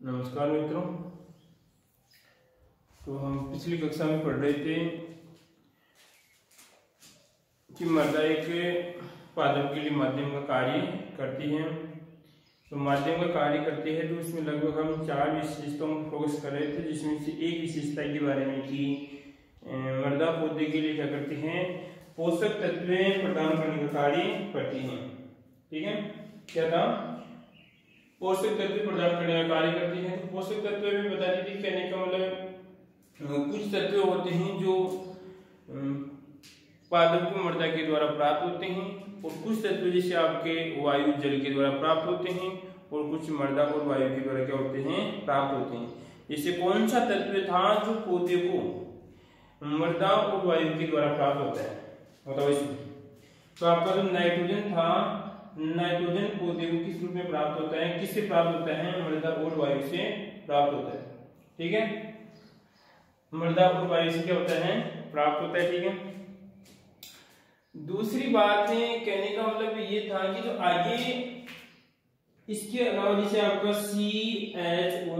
नमस्कार मित्रों। तो हम पिछली कक्षा में पढ़ रहे थे कि मृदा एक पादप के लिए माध्यम का कार्य करती है। तो माध्यम का कार्य करती है तो इसमें लगभग हम 4 विशेषताओं पर फोकस कर रहे थे, जिसमें से एक विशेषता के बारे में कि मृदा पौधे के लिए क्या करती है, पोषक तत्वें प्रदान करने का कार्य करती है। ठीक है, क्या था, पोषक तत्व प्रदान करने का कार्य करती है। तो पोषक तत्व में बता दी थी, कहने का मतलब कुछ तत्व होते हैं जो पादप को मृदा के द्वारा प्राप्त होते हैं, और कुछ तत्व जैसे आपके वायु जल के द्वारा प्राप्त होते हैं, और कुछ मृदा और वायु के द्वारा क्या होते हैं, प्राप्त होते हैं। जैसे कौन सा तत्व था जो पौधे को मृदा और वायु के द्वारा प्राप्त होता है, बताओ इसमें। तो आपका जो नाइट्रोजन था, नाइट्रोजन पौधे को किस रूप में प्राप्त होता है, किससे प्राप्त होता है, मृदा और वायु से प्राप्त होता है। ठीक है, मृदा और वायु से क्या होता है, प्राप्त होता है। ठीक है, दूसरी बात है, कहने का मतलब ये था कि जो आगे इसके अलावा जैसे आपका CHO,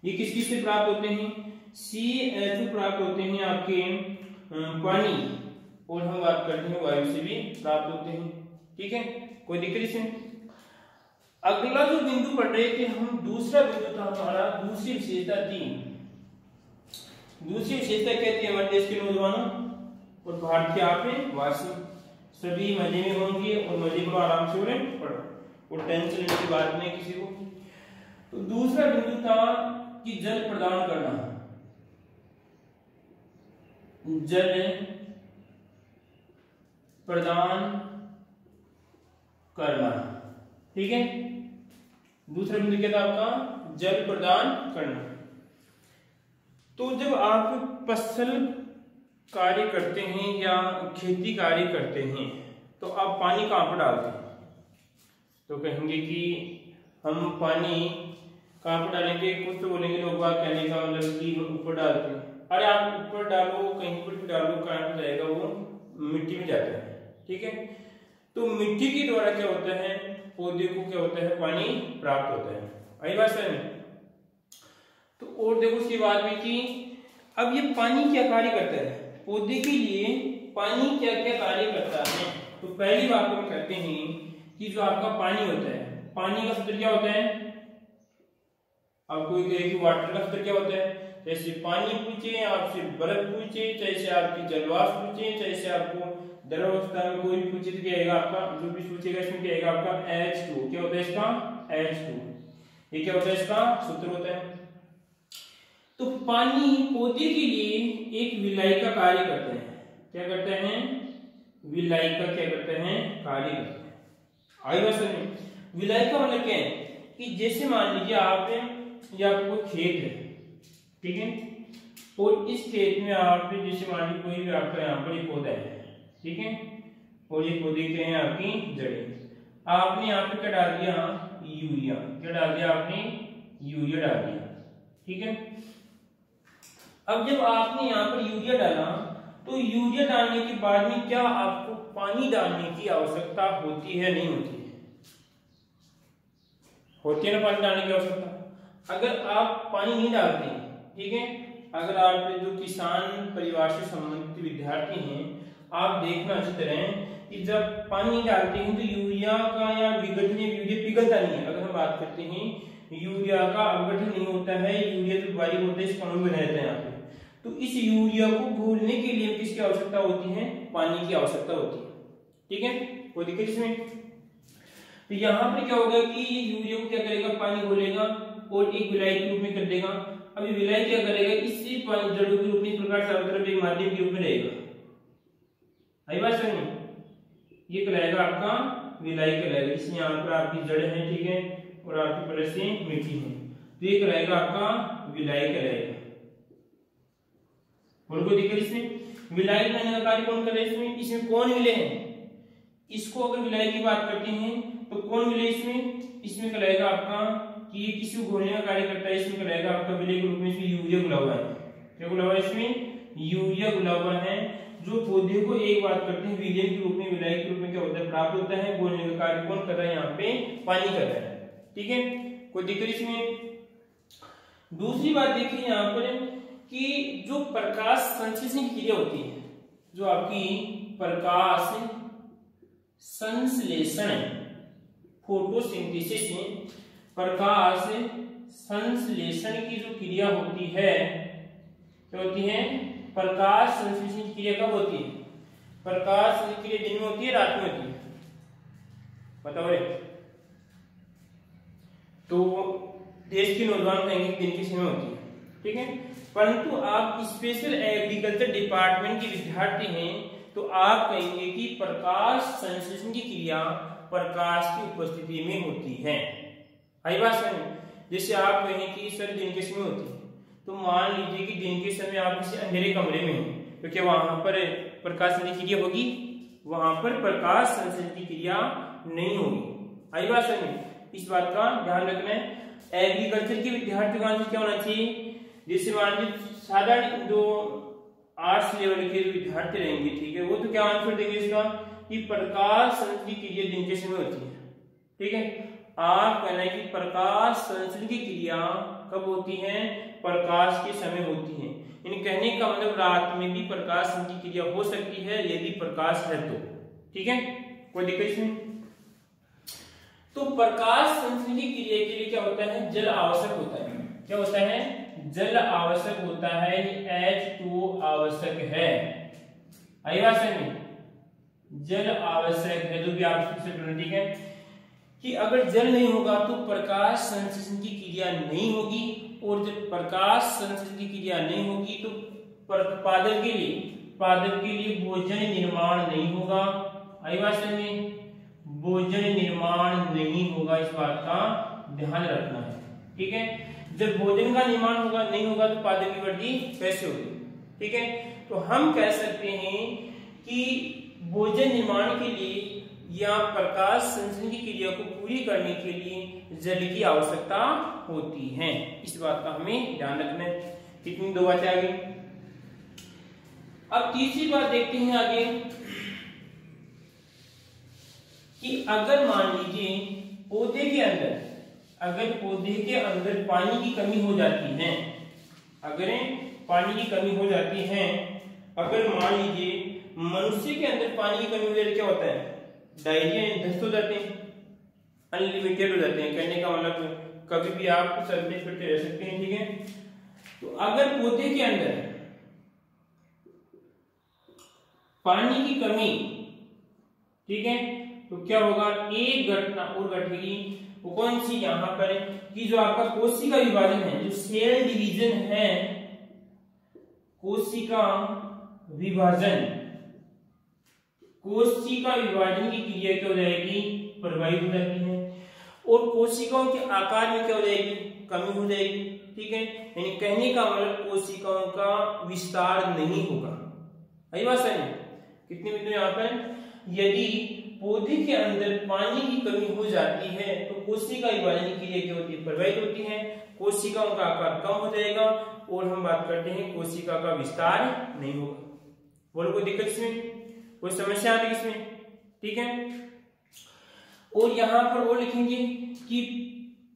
ये किस किस से प्राप्त होते हैं, CHO प्राप्त होते हैं आपके पानी, और हम बात करते हैं वायु से भी प्राप्त होते हैं। ठीक है, कोई दिक्कत इसमें। अगला जो बिंदु पढ़ रहे थे हम, दूसरा बिंदु था हमारा, दूसरी विशेषता थी। दूसरी विशेषता कहती है हमारे देश के नौजवानों और भारत के आप वासी सभी मजे में होंगे, और मजे को आराम से पढ़ो, और टेंशन लेने की बात नहीं किसी को। तो दूसरा बिंदु था कि जल प्रदान करना, जल प्रदान करना। ठीक है, दूसरा बिंदु क्या था आपका, जल प्रदान करना। तो जब आप फसल कार्य करते हैं या खेती कार्य करते हैं तो आप पानी कहां पर डालते हैं, तो कहेंगे कि हम पानी कहां पर डालेंगे, कुछ तो बोलेंगे लोग बात, कहने का मतलब कि ऊपर डालते हैं। अरे आप ऊपर डालो, कहीं पर भी डालो, कहां पर जाएगा, वो मिट्टी में जाता है। ठीक है, तो मिट्टी के द्वारा क्या होता है, पौधे को क्या होता है, पानी प्राप्त होता है। आई बात समझ में। तो और देखो उसकी बात भी कि अब ये पानी क्या कार्य करता है, पौधे के लिए पानी क्या क्या कार्य करता है। तो पहली बात हम कहते हैं कि जो आपका पानी होता है, पानी का सूत्र क्या होता है, आपको कि वाटर का सूत्र क्या होता है, जैसे पानी पूछे, आपसे बर्फ पूछे, जैसे आपकी जलवाष्प पूछे, जैसे आपको द्रवावस्था में कोई पूछे तो क्या आएगा आपका, जो भी पूछेगा इसमें क्या आएगा आपका H2। क्या होता है इसका, H2। ये क्या होता है, इसका सूत्र होता है। तो पानी पौधे के लिए एक विलायक का कार्य करते हैं। क्या करते हैं, विलायक का क्या करते हैं, कार्य करते हैं। आई बात समझ में। विलायक का मतलब क्या है कि जैसे मान लीजिए आप, ये आपको खेत है, ठीक है, और इस खेत में आप जैसे मान लीजिए कोई भी आपका यहाँ पर पौधा है, ठीक है, और ये पौधे के हैं आपकी जड़ें। आपने यहाँ पे क्या डाल दिया, यूरिया। क्या डाल दिया आपने, यूरिया डाल दिया। ठीक है, अब जब आपने यहाँ पर यूरिया डाला, तो यूरिया डालने के बाद में क्या आपको पानी डालने की आवश्यकता होती है, नहीं होती है, होती है ना पानी डालने की आवश्यकता। अगर आप पानी नहीं डालते, ठीक है, अगर आप जो किसान परिवार से संबंधित विद्यार्थी हैं, आप देखना अच्छी तरह कि जब पानी नहीं डालते हैं तो यूरिया का या विघटन, यूरिया पिघलता नहीं है। अगर हम बात करते हैं यूरिया का अपघटन नहीं होता है, यूरिया जो वायु होता है इस अणु में रहता है यहाँ पे। तो इस यूरिया को घोलने के लिए किसकी आवश्यकता होती है, पानी की आवश्यकता होती है। ठीक है, कोई दिक्कत इसमें। तो यहाँ पर क्या होगा कि ये यूरिया को क्या करेगा, पानी घोलेगा और एक विलायक के रूप में कर देगा। अब ये विलायक क्या करेगा, इससे पानी जड़ों के रूप में इस प्रकार चारों तरफ एक माध्यम के रूप में रहेगा। आई बात समझ में। ये कहलाएगा आपका विलायक कहलाएगा, इसमें यहाँ पर आपकी जड़ है, ठीक है, और आपकी परत से मिट्टी है, तो ये कहलाएगा आपका विलायक कहलाएगा। और कोई दिक्कत इसमें। विलायक बनाने का कार्य कौन कर रहा है इसमें, इसमें कौन मिले हैं, इसको अगर विलायक की बात करते हैं तो कौन मिले इसमें, इसमें कहलाएगा आपका कि ये किसी को घोलने का कार्य करता है, इसमें कहलाएगा आपका विलायक के रूप में इसमें यूरिया घुला हुआ है। क्या घुला हुआ है इसमें, यूरिया घुला हुआ है, जो पौधे को एक बात करते हैं विलेन के रूप में, विलायक के रूप में क्या होता है, प्राप्त होता है। घोलने का कार्य कौन कर रहा है, यहाँ पे पानी कर रहा है। ठीक है, कोई दिक्कत इसमें। दूसरी बात देखिए यहाँ पर कि जो प्रकाश संश्लेषण की क्रिया होती है, जो आपकी प्रकाश संश्लेषण फोटोसिंथेसिस में प्रकाश संश्लेषण की जो क्रिया होती है, क्या होती है? प्रकाश संश्लेषण की क्रिया कब होती है? प्रकाश संश्लेषण की क्रिया दिन में होती है, रात में होती है? बताओ। तो देश के नौजवान कहेंगे दिन के समय होती है, ठीक है। परंतु आप स्पेशल एग्रीकल्चर डिपार्टमेंट के विद्यार्थी हैं तो आप कहेंगे कि प्रकाश संश्लेषण की क्रिया प्रकाश की उपस्थिति में होती है। आई बात समझ? जैसे आप कहें कि सर दिन के समय होती है, तो मान लीजिए कि दिन के समय आप किसी अंधेरे कमरे में हैं, तो क्या वहां पर प्रकाश संश्लेषण की क्रिया होगी? वहां पर प्रकाश संश्लेषण की क्रिया नहीं होगी। आई बात समझ? इस बात का ध्यान रखना है। एग्रीकल्चर के विद्यार्थियों का क्या होना चाहिए? जैसे मान लीजिए साधारण जो आर्ट्स लेवल के विद्यार्थी रहेंगे, ठीक है, वो तो क्या आंसर देंगे इसका कि प्रकाश संश्लेषण की क्रिया दिन के समय होती है, ठीक है। आप कहना है कि प्रकाश संश्लेषण की क्रिया कब होती है? प्रकाश के समय होती है। इन कहने का मतलब रात में भी प्रकाश संश्लेषण की क्रिया हो सकती है यदि प्रकाश है तो, ठीक है, कोई दिक्कत इसमें? तो प्रकाश संश्लेषण की क्रिया के लिए क्या होता है? जल आवश्यक होता है। क्या होता है? जल आवश्यक होता है, H2O आवश्यक है। आई बात समझ? जल आवश्यक है, जो भी आप ठीक है कि अगर जल नहीं होगा तो प्रकाश संश्लेषण की क्रिया नहीं होगी, और जब प्रकाश संश्लेषण की क्रिया नहीं होगी तो पादप के लिए भोजन निर्माण नहीं होगा। आई बात समझ? भोजन निर्माण नहीं होगा, इस बात का ध्यान रखना है, ठीक है। जब भोजन का निर्माण नहीं होगा तो पादप की वृद्धि कैसे होगी, ठीक है। तो हम कह सकते हैं कि भोजन निर्माण के लिए या प्रकाश संश्लेषण की क्रिया को पूरी करने के लिए जल की आवश्यकता होती है। इस बात का हमें ध्यान रखना है। कितनी दो बातें आ गई। अब तीसरी बात देखते हैं आगे कि अगर मान लीजिए पौधे के अंदर पानी की कमी हो जाती है, अगर पानी की कमी हो जाती है, अगर मान लीजिए मनुष्य के अंदर पानी की कमी हो जाए, क्या होता है? डायरिया, दस्त हो जाते हैं, अनलिमिटेड हो जाते हैं। कहने का मतलब कभी भी आप सर्विस करते रह सकते हैं, ठीक है। तो अगर पौधे के अंदर पानी की कमी, ठीक है, तो क्या होगा? एक घटना और घटेगी, वो कौन सी? यहां पर कि जो आपका कोशिका विभाजन है, जो सेल डिवीजन है, कोशिका विभाजन की क्रिया क्या हो जाएगी? प्रभावित हो जाती है, और कोशिकाओं के आकार में क्या हो जाएगी? कमी हो जाएगी, ठीक है। यानी कहने का मतलब कोशिकाओं का विस्तार नहीं होगा। आई बात समझ? कितने बिंदु यहाँ पर? यदि पौधे के अंदर पानी की कमी हो जाती है तो कोशिका विभाजन की क्रिया क्या होती है? प्रभावित होती है, कोशिकाओं का आकार कम हो जाएगा, और हम बात करते हैं कोशिका का विस्तार नहीं होगा। बोलो कोई दिक्कत इसमें? कोई समस्या आती है इसमें? ठीक है। और यहां पर वो लिखेंगे कि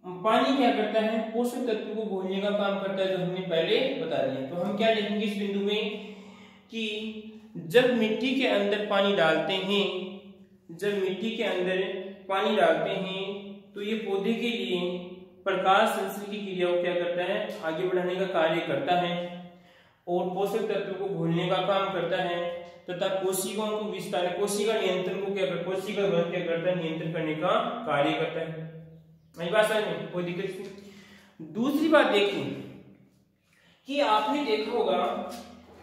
पानी क्या करता है? पोषक तत्वों को घोलने का काम करता है, जो हमने पहले बता दिया। तो हम क्या लिखेंगे इस बिंदु में कि जब मिट्टी के अंदर पानी डालते हैं, तो ये पौधे के लिए प्रकाश संश्लेषण की क्रिया को क्या करता है? आगे बढ़ाने का कार्य करता है, और पोषक तत्वों को घोलने का काम करता है, तथा कोशिकाओं को विस्तार, कोशिका नियंत्रण को क्या करता है? कोशिका वर्ग क्या करता है? नियंत्रण करने का कार्य करता है। मेरी बात समझ में? कोई दिक्कत नहीं। दूसरी बात देखिए कि आपने देखा होगा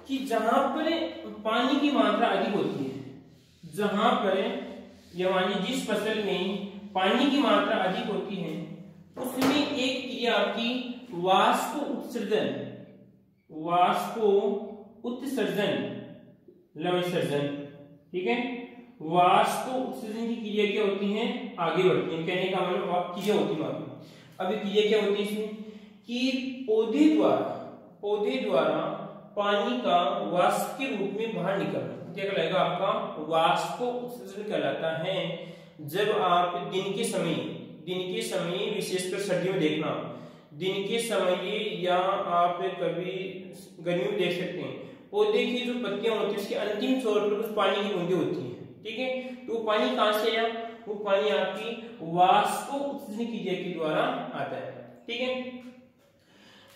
कि जहां पर पानी की मात्रा अधिक होती है, जहां पर यानी जिस फसल में पानी की मात्रा अधिक होती है, उसमें एक क्रिया आपकी वाष्प उत्सर्जन, लव विसर्जन, ठीक है। वाष्प उत्सर्जन की क्रिया क्या होती है? आगे बढ़ती है। कहने का मतलब क्रिया होती है। अभी क्रिया क्या होती है इसमें कि पौधे द्वारा पानी का वाष्प के रूप में बाहर निकलना, क्या कहलाएगा? आपका वाष्प उत्सर्जन कहलाता है। जब आप दिन के समय विशेषकर सर्दियों में देखना, दिन के समय या आप कभी गर्मी में देख सकते हैं पौधे की जो पत्तियां होती है उसके अंतिम छोर पर कुछ पानी की बूंदें होती हैं, ठीक है। तो वो पानी कहां से आया? वो पानी आपकी वाष्प उत्सर्जन क्रिया के द्वारा आता है, ठीक है।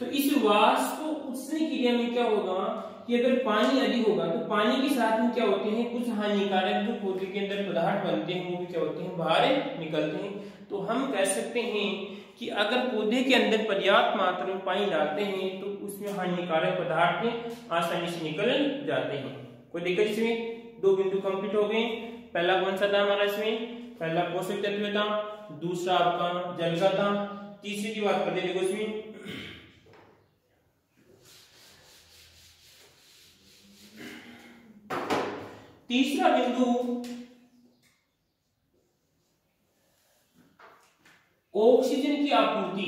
तो इस वाष्प उत्सर्जन क्रिया में क्या होगा कि अगर पानी अधिक होगा तो पानी के साथ में क्या होते हैं, कुछ हानिकारक जो पौधे के अंदर पदार्थ बनते हैं वो भी क्या होते हैं, बाहर निकलते हैं। तो हम कह सकते हैं कि अगर पौधे के अंदर पर्याप्त मात्रा में पानी डालते हैं तो उसमें हानिकारक पदार्थ आसानी से निकल जाते हैं। कोई दिक्कत? इसमें 2 बिंदु कंप्लीट हो गए। पहला कौन सा था हमारा? इसमें पहला पोषक तत्व था, दूसरा आपका जल का था, तीसरी की बात करते देखो इसमें तीसरा बिंदु ऑक्सीजन की आपूर्ति।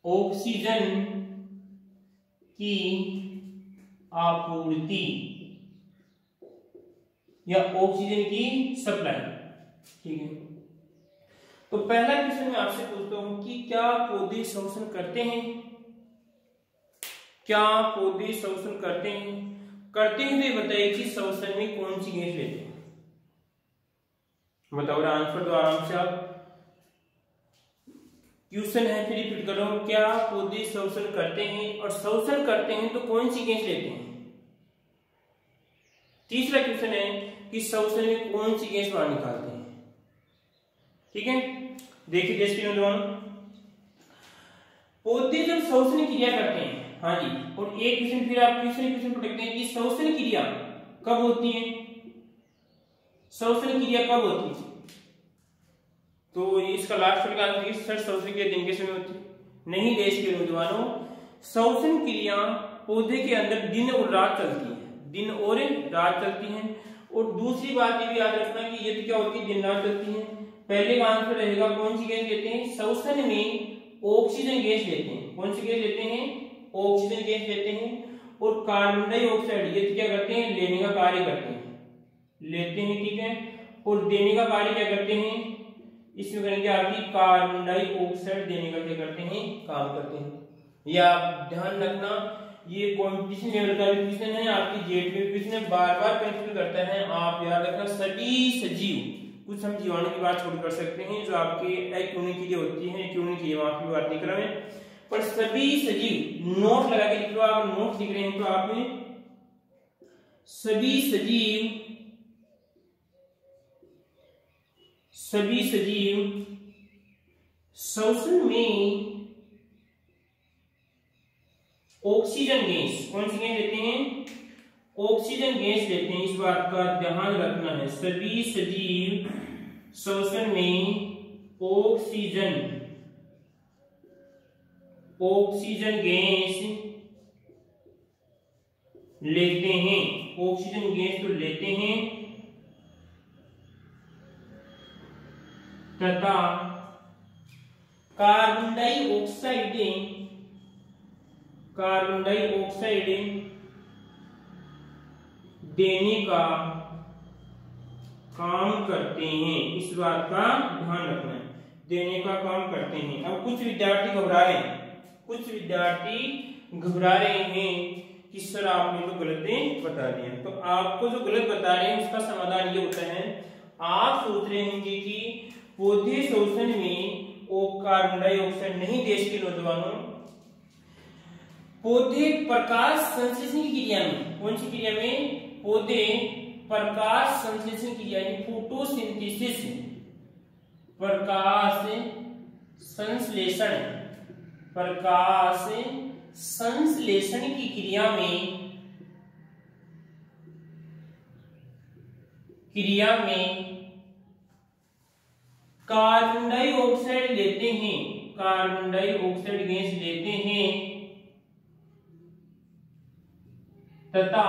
ऑक्सीजन की आपूर्ति या ऑक्सीजन की सप्लाई, ठीक है। तो पहला क्वेश्चन मैं आपसे पूछता हूं कि क्या पौधे श्वसन करते हैं? क्या पौधे श्वसन करते हैं? करते हैं तो ये बताइए कि श्वसन में कौन सी गैस लेते हैं? बताओ आंसर तो आराम से आप। क्वेश्चन है फिर रिपीट कर रहा हूं, क्या पौधे श्वसन करते हैं और श्वसन करते हैं तो कौन सी गैस लेते हैं? तीसरा क्वेश्चन है कि श्वसन में कौन सी गैस बाहर निकालते हैं, ठीक है। देखिए जैसे पौधे जब श्वसन क्रिया करते हैं, हाँ जी, और एक क्वेश्चन फिर आप तीसरे क्वेश्चन पर देखते हैं कि श्वसन क्रिया कब होती है? श्वसन क्रिया कब होती है? तो इसका लास्ट का आंसर है सर श्वसन क्रिया दिन के समय होती है। नहीं देश के नौजवानों, श्वसन क्रिया पौधे के अंदर दिन और रात चलती है, दिन और रात चलती है। और दूसरी बात ये भी याद रखना कि ये तो क्या होती है, दिन रात चलती है। पहले का आंसर रहेगा कौन सी गैस लेते हैं? श्वसन में ऑक्सीजन गैस लेते हैं। कौन सी गैस लेते हैं? ऑक्सीजन गैस लेते हैं। और कार्बन डाइऑक्साइड ये क्या करते हैं? लेने का कार्य करते हैं, लेते हैं, ठीक है। और देने का कार्य क्या करते हैं? इसमें करेंगे आपकी कार्बन डाइऑक्साइड देने का क्या करते हैं? काम करते हैं। या ध्यान रखना ये कंपटीशन लेवल का क्वेश्चन है, आपकी जेट में क्वेश्चन बार बार कंफ्यूज करता है। आप याद रखना सभी सजीव, कुछ हम जीवाणु की बात छोड़ कर सकते हैं जो आपके एक्यूनिक के लिए होती है, एक्यूनिक की वहां की बात नहीं कर रहे हैं, पर सभी सजीव नोट लगा के लिख लो। आप नोट लिख रहे हैं तो आप सभी सजीव श्वसन में ऑक्सीजन गैस, कौन सी गैस लेते हैं? ऑक्सीजन गैस लेते हैं। इस बात का ध्यान रखना है, सभी सजीव श्वसन में ऑक्सीजन गैस लेते हैं। ऑक्सीजन गैस तो लेते हैं तथा कार्बन डाइऑक्साइड देने का काम करते हैं। इस बात का ध्यान रखना है, देने का काम करते हैं। अब कुछ विद्यार्थी घबरा रहे हैं कि सर आपने तो गलत बता दिया। तो आपको जो गलत बता रहे हैं उसका समाधान ये होता है, आप सोच रहे होंगे कि पौधे श्वसन में कार्बन डाइऑक्साइड नहीं। देश के नौजवानों, पौधे प्रकाश संश्लेषण की क्रिया में, कौन सी क्रिया में? पौधे प्रकाश संश्लेषण क्रिया यानी फोटोसिंथेसिस, प्रकाश संश्लेषण की क्रिया में कार्बन डाइऑक्साइड लेते हैं, कार्बन डाइऑक्साइड गैस लेते हैं तथा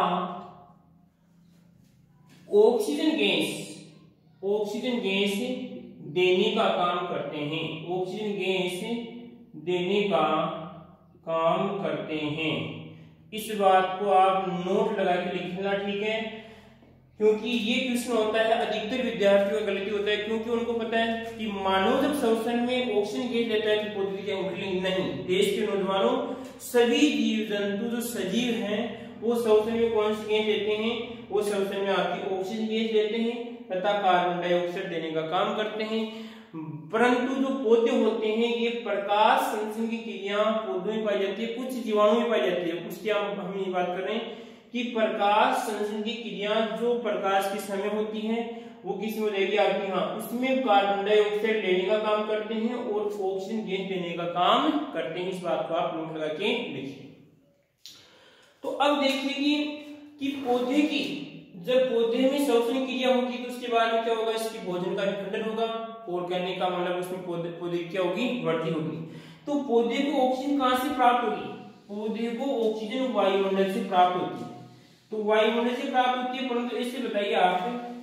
ऑक्सीजन गैस देने का काम करते हैं। ऑक्सीजन गैस देने का काम करते हैं। इस बात को आप नोट लगा के लिखना, ठीक है, क्योंकि ये क्वेश्चन होता है अधिकतर विद्यार्थियों का गलती होता है, क्योंकि उनको पता है कि मानव जब श्वसन में ऑक्सीजन गैस लेता है तो पौधे की अंकुरित नहीं। देश के नौजवानों, सभी जीव जंतु जो सजीव हैं वो श्वसन में कौन सी गैस लेते हैं? वो श्वसन में आपकी ऑक्सीजन गैस लेते हैं तथा कार्बन डाइऑक्साइड देने का काम करते हैं। परंतु जो पौधे होते हैं ये प्रकाश संश्लेषण की क्रिया पौधों में पाई जाती है, कुछ जीवाणुओं में पाई जाती है। उसकी हम ये बात कर रहे हैं कि प्रकाश संश्लेषण की क्रिया जो प्रकाश के समय होती है वो किस में हो जाएगी आपकी? हाँ, उसमें कार्बन डाइऑक्साइड लेने का काम करते हैं और ऑक्सीजन गैस देने का काम करते हैं। इस बात को आप नोट लगा के लिखिए। तो अब देखिए कि पौधे की जब पौधे में श्वसन क्रिया होगी तो उसके बाद में क्या होगा? इसकी भोजन का विखंडन होगा और कहने का मतलब उसमें पौधे की क्या होगी? वृद्धि होगी। तो पौधे को ऑक्सीजन कहां से प्राप्त होगी? पौधे को ऑक्सीजन वायुमंडल से प्राप्त होती है। तो वायुमंडल से प्राप्त होती है, परंतु इससे बताइए आप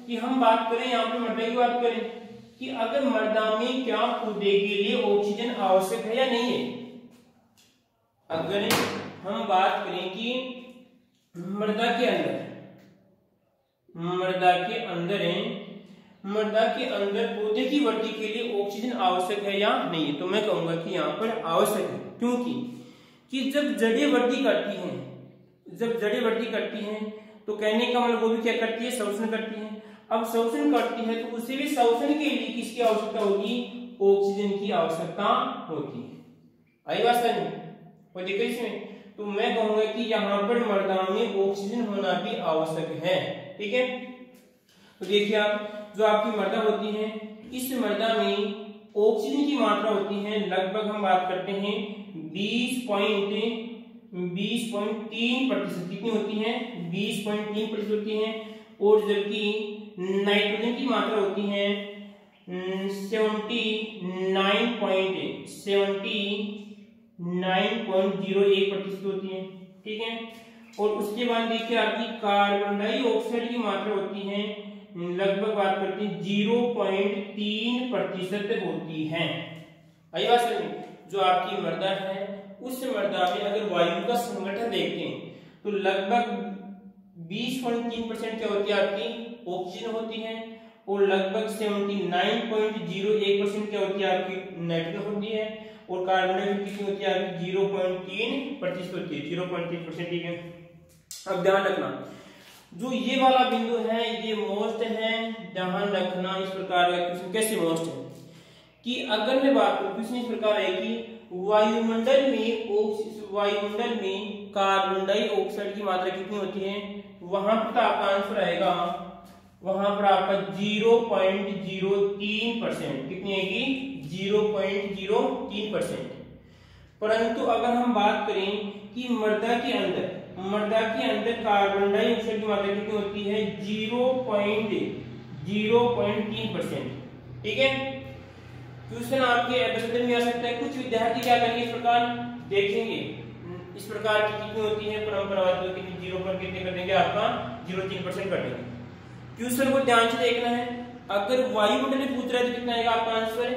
कि हम बात करें यहाँ पे मृदा की बात करें कि अगर मृदा में क्या पौधे के लिए ऑक्सीजन आवश्यक है या नहीं है? अगर हम बात करें कि मृदा के अंदर पौधे की वृद्धि के लिए ऑक्सीजन आवश्यक है या नहीं है, तो मैं कहूंगा कि यहाँ पर आवश्यक है। क्योंकि कि जब जड़ें वृद्धि करती हैं तो कहने का मतलब वो भी क्या करती है? श्वसन करती है। अब श्वसन करती है तो उसे भी श्वसन के लिए किसकी आवश्यकता होगी? ऑक्सीजन की आवश्यकता होती है। आई बात समझ? कोई दिक्कत इसमें? तो मैं कहूंगा कि यहाँ पर मृदा में ऑक्सीजन होना भी आवश्यक है। ठीक है, तो देखिए आप जो आपकी मृदा होती है इस मृदा में ऑक्सीजन की मात्रा होती है लगभग हम बात करते हैं 20.3% कितनी होती है? 20.3% होती है। और जबकि नाइट्रोजन की मात्रा होती है 79.01% होती है। ठीक है, और उसके बाद देखिए आपकी कार्बन डाइऑक्साइड की मात्रा होती है लगभग बात करते हैं 0.3% होती है। आई बात समझ? जो आपकी मृदा है उस मृदा में अगर वायु का संगठन देखते हैं तो लगभग 20.3% क्या होती है? आपकी ऑक्सीजन होती है और लगभग 79.01% क्या होती है? आपकी नाइट्रोजन होती है और कार्बन डाइऑक्साइड कितनी होती है? आपकी 0.3% होती है। 0.3%। ठीक है, अब ध्यान रखना जो ये वाला बिंदु है ये मोस्ट है। ध्यान रखना इस प्रकार का क्वेश्चन कैसे मोस्ट है कि अगर मैं बात करूं क्वेश्चन इस प्रकार है कि वायुमंडल में कार्बन डाइऑक्साइड की मात्रा कितनी होती है? वहां पर आपका आंसर आएगा, वहां पर आपका 0.03%। कितनी आएगी? 0.03%। परंतु अगर हम बात करें कि मृदा के अंदर कार्बन डाइऑक्साइड की मात्रा कितनी होती है? 0.03%। ठीक है, क्वेश्चन आपके समझ में आ सकता है। कुछ विद्यार्थी क्या करेंगे इस प्रकार देखेंगे इस प्रकार की कितनी होती है परंपरागत कितनी 0 कितने कर देंगे? आपका 0.3% कर देंगे। क्वेश्चन को ध्यान से देखना है। अगर वायुमंडल में पूछ रहा है तो कितना आएगा आपका आंसर?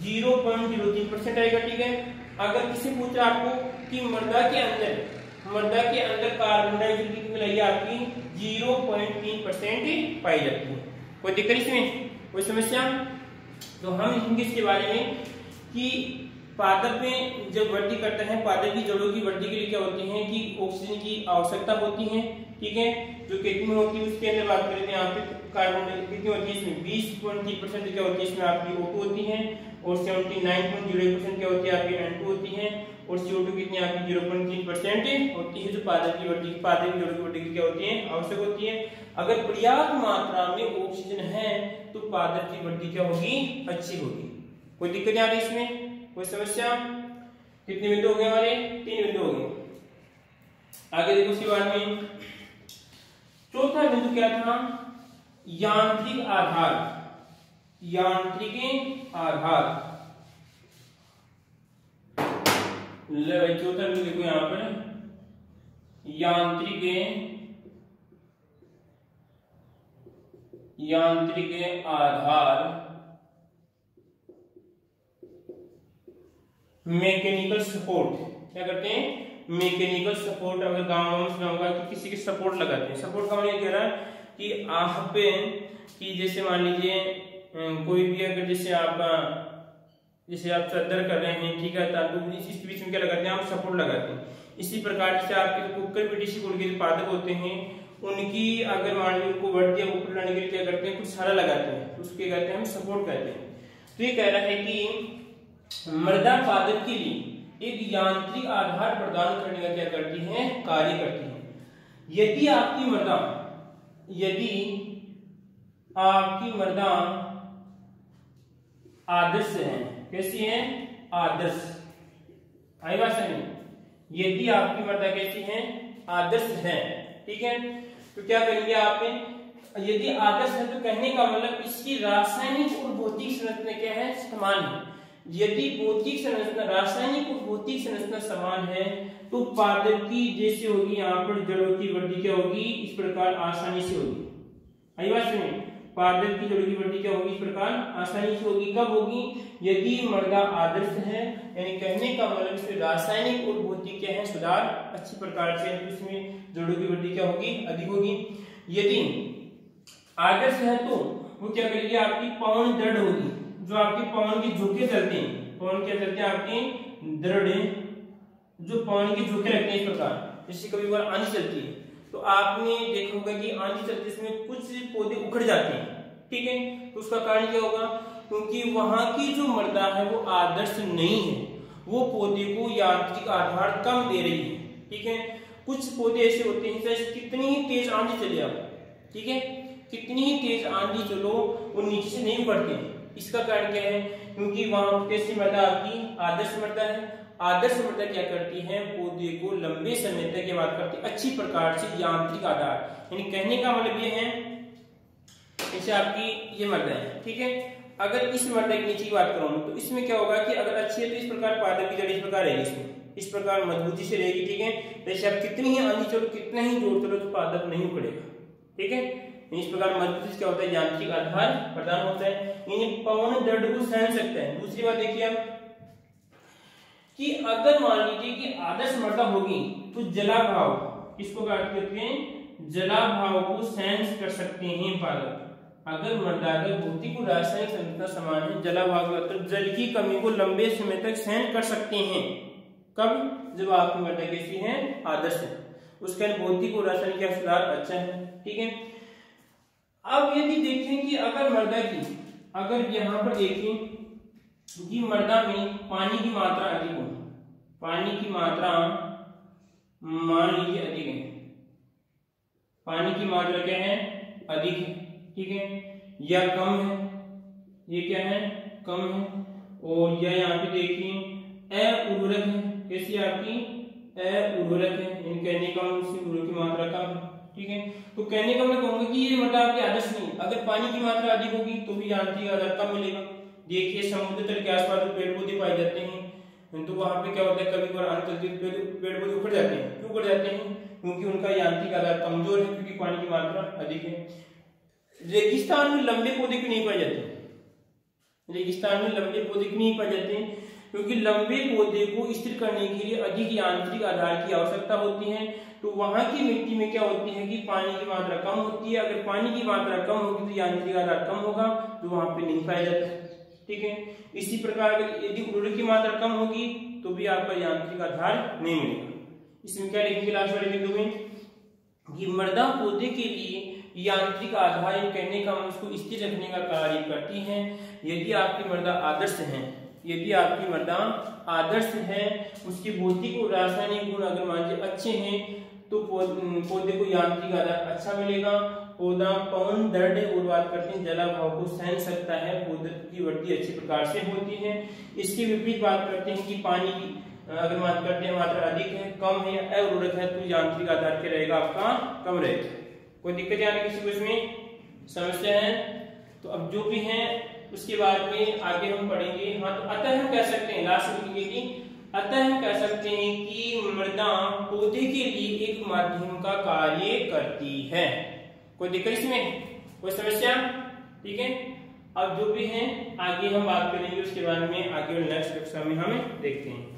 0.03% आएगा। ठीक है, अगर किसी पूछ रहा आपको कि मृदा के अंदर कार्बन डाइऑक्साइड कितनी मिलाई आपकी? 0.3% पाई जाती है। कोई दिक्कत इसमें? कोई समस्या? तो हम लिखेंगे इसके बारे में कि पादप में जब वृद्धि करता है, पादप की जड़ों की वृद्धि के लिए क्या होती है कि ऑक्सीजन की आवश्यकता होती है। ठीक है, जो कितनी होती है उसके अंदर बात करें यहाँ पे कार्बन डाइऑक्साइड कितनी होती है? इसमें 20.3% क्या होती है? इसमें आपकी O2 होती है और 79.08% क्या होती है? आपकी N2 होती है और CO2 कितनी आपकी 0.3% होती है। जो पादप की जड़ों की वृद्धि क्या होती है? आवश्यक होती है। अगर पर्याप्त मात्रा में ऑक्सीजन है तो पादप की वृद्धि क्या होगी? अच्छी होगी। कोई दिक्कत आ रही इसमें? कोई समस्या? कितने बिंदु हो गए हमारे? 3 बिंदु हो गए। आगे देखो उसके बाद में चौथा बिंदु क्या था? यांत्रिक आधार। चौथा बिंदु देखो यहां पर यांत्रिक आधार, मैकेनिकल सपोर्ट। क्या करते हैं? Mechanical support. अगर गांव में सुना होगा कि किसी के सपोर्ट लगाते हैं। सपोर्ट का मतलब कह रहा है कि आप कि जैसे मान लीजिए कोई भी अगर जैसे आप सदर कर रहे हैं, ठीक है, तो इस बीच में क्या लगाते हैं आप, सपोर्ट लगाते हैं। इसी प्रकार से आपके कुकर पीटीसी कोड के पादप होते हैं, उनकी अगर मान लीजिए उनको वर्ड या ऊपर लाने के लिए क्या करते हैं, कुछ सहारा लगाते हैं, तो उसके कहते हैं हम सपोर्ट कहते हैं। तो ये कह रहा है कि मृदा पादप के लिए एक यांत्रिक आधार प्रदान करने का क्या करती है, कार्य करती है। यदि आपकी मृदा आदर्श है, कैसी है, आदर्श, आई बात समझ। यदि आपकी मृदा कैसी है, आदर्श है, ठीक है, तो क्या करेंगे आपने, यदि आदर्श है तो कहने का मतलब इसकी रासायनिक और भौतिक संरचना क्या है, समान है। यदि भौतिक संरचना, रासायनिक और भौतिक संरचना समान है तो पादप की जैसे होगी यहाँ पर जड़ों की वृद्धि क्या होगी, इस प्रकार आसानी से होगी। आई बात समझ। पादप की जड़ों की वृद्धि क्या होगी, इस प्रकार आसानी से होगी। कब होगी, यदि मृदा आदर्श है, यानी कहने का मतलब इसमें रासायनिक और भौतिक क्या है, सुधार अच्छी प्रकार से, तो इसमें जड़ों की वृद्धि क्या होगी, अधिक होगी। यदि आदर्श है तो वो क्या करेगी, आपकी पवन दृढ़ होगी, जो आपके पवन के झोंके चलते हैं, पवन क्या चलते हैं आपके दृढ़, जो पवन के झोंके लगते हैं इस प्रकार, जैसे कभी बार आंधी चलती है तो आपने देखा होगा कि आंधी चलते इसमें कुछ पौधे उखड़ जाते हैं, ठीक है, तो उसका कारण क्या होगा, क्योंकि वहां की जो मृदा है वो आदर्श नहीं है, वो पौधे को यांत्रिक आधार कम दे रही है, ठीक है। कुछ पौधे ऐसे होते हैं जैसे कितनी ही तेज आंधी चले आप, ठीक है, कितनी ही तेज आंधी चलो वो नीचे से नहीं उखड़ते। इसका कारण क्या है, क्योंकि वहां कैसी मृदा आपकी आदर्श मृदा है। आदर्श मृदा क्या करती है, पौधे को लंबे समय तक बात करती है अच्छी प्रकार से यांत्रिक आधार, यानी कहने का मतलब ये है, जैसे आपकी ये मृदा है, ठीक है, अगर इस मृदा की नीचे की बात करूं तो इसमें क्या होगा कि अगर अच्छी है तो इस प्रकार पादप की जड़ इस प्रकार रहेगी, इसमें इस प्रकार मजबूती से रहेगी, ठीक है। जैसे आप कितनी ही आंधी चलो, कितना ही जोर चलो तो पादप नहीं उखड़ेगा, ठीक है। इस प्रकार मजबूती से क्या होता है, यांत्रिक आधार प्रदान होता है, यानी पवन दृढ़ को सहन सकता है। दूसरी बात देखिए आप कि अगर मान लीजिए कि आदर्श मृदा होगी तो जलाभाव, किसको कहते हैं, जलाभाव को सहन कर सकते हैं पादप। अगर मृदा का भौतिक और रासायनिक संरचना समान है, जलाभाव का मतलब जल की कमी को लंबे समय तक सहन कर सकते हैं। कब, जब आपकी मृदा कैसी है, आदर्श है, उसका भौतिक और रासायनिक क्या सुधार अच्छा है, ठीक है। अब यदि देखें कि अगर मृदा की, अगर यहाँ पर देखें कि मृदा में पानी की मात्रा अधिक हो, पानी की मात्रा मान लीजिए अधिक है, पानी की मात्रा क्या है, अधिक है, ठीक है, या कम है, ये क्या है, कम है, और या यहाँ पे देखिए अउर्वरक है, कैसी आपकी अउर्वरक है, इन कहने का उर्वरक की मात्रा कम है, ठीक है। तो कहने का मैं कहूंगा कि ये मृदा आपकी आदर्श नहीं। अगर पानी की मात्रा अधिक होगी तो भी यांत्रिक आधार कम मिलेगा। देखिए समुद्र तल के आसपास जो पेड़ पौधे पाए जाते हैं तो वहां पे क्या होता है, कभी कभार पेड़ पौधे उखड़ जाते हैं। क्यों उखड़ जाते हैं, क्योंकि उनका यांत्रिक आधार कमजोर है, क्योंकि पानी की मात्रा अधिक है। रेगिस्तान में लंबे पौधे क्यों नहीं पाए जाते, रेगिस्तान में लंबे पौधे क्यों नहीं पाए जाते, क्योंकि लंबे पौधे को स्थिर करने के लिए अधिक यांत्रिक आधार की आवश्यकता होती है। तो वहां की मिट्टी में क्या होती है कि पानी की मात्रा कम होती है। अगर पानी की मात्रा कम होगी तो यांत्रिक आधार कम होगा, तो वहां पे नहीं पाया जाता, ठीक है। इसी प्रकार यदि उर्वरक की मात्रा कम होगी तो भी आपका यांत्रिक आधार नहीं मिलेगा। इसमें क्या लिखेंगे लास्ट वाले बिंदु में कि मृदा पौधे के लिए यांत्रिक आधार कहने का उसको स्थिर रखने का कार्य करती है। यदि आपकी मृदा आदर्श है, यदि आपकी मृदा आदर्श है, उसके भौतिक और रासायनिक गुण अगर मान लीजिए अच्छे हैं तो पौधे को यांत्रिक आधार अच्छा मिलेगा। पौधा पवन दृढ़ और बात करते हैं जलाभाव को सहन सकता है, पौधे की वृद्धि अच्छी प्रकार से होती है। इसके विपरीत बात करते हैं कि पानी की अगर बात करते हैं मात्रा अधिक है, कम है या अउर्वरक है तो यांत्रिक आधार क्या रहेगा, आपका कम रहेगा। कोई दिक्कत यानी किसी को इसमें समस्या है तो अब जो भी है उसके बाद में आगे हम पढ़ेंगे। हाँ, तो अतः हम कह सकते हैं लास्ट में कि अतः हम कह सकते हैं कि मृदा पौधे के लिए एक माध्यम का कार्य करती है। कोई दिक्कत इसमें, कोई समस्या, ठीक है। अब जो भी है आगे हम बात करेंगे उसके बारे में, आगे नेक्स्ट कक्षा में हम देखते हैं।